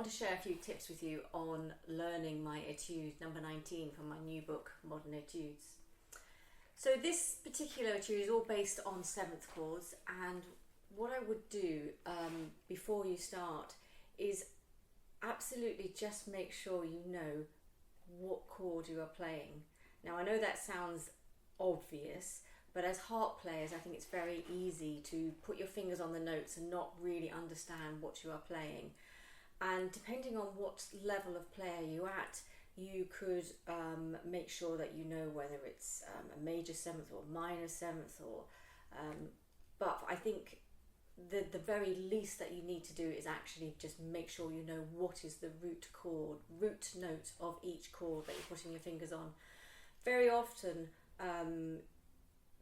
to share a few tips with you on learning my etude number 19 from my new book, Modern Etudes. So this particular etude is all based on 7th chords, and what I would do before you start is absolutely just make sure you know what chord you are playing. Now I know that sounds obvious, but as harp players I think it's very easy to put your fingers on the notes and not really understand what you are playing. And depending on what level of player you're at, you could make sure that you know whether it's a major 7th or minor 7th, or but I think the very least that you need to do is actually just make sure you know what is the root note of each chord that you're putting your fingers on. Very often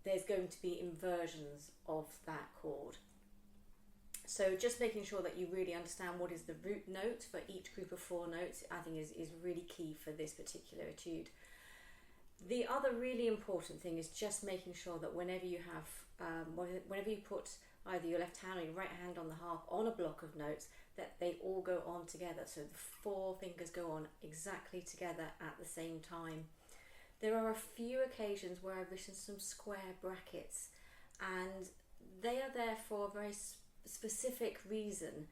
there's going to be inversions of that chord. So just making sure that you really understand what is the root note for each group of 4 notes, I think is really key for this particular etude. The other really important thing is just making sure that whenever you put either your left hand or your right hand on the harp on a block of notes, that they all go on together. So the 4 fingers go on exactly together at the same time. There are a few occasions where I've written some square brackets, and they are there for a very specific reason,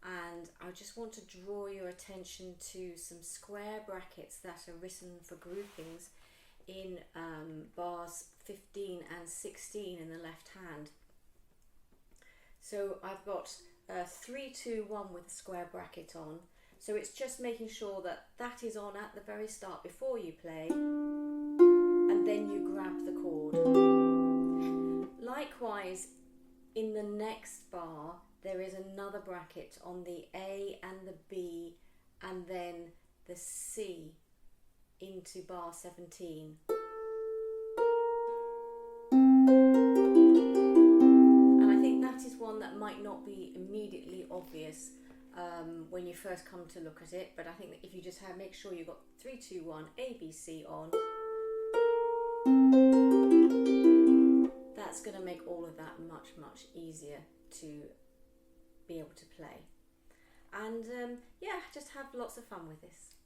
and I just want to draw your attention to some square brackets that are written for groupings in bars 15 and 16 in the left hand. So I've got 3, 2, 1 with a square bracket on, so it's just making sure that that is on at the very start before you play, and then you grab the chord. Likewise, in the next bar there is another bracket on the A and the B and then the C into bar 17. And I think that is one that might not be immediately obvious when you first come to look at it, but I think that if you just make sure you've got 3, 2, 1, A, B, C on, that's going to make all of that much easier to be able to play. And yeah, just have lots of fun with this.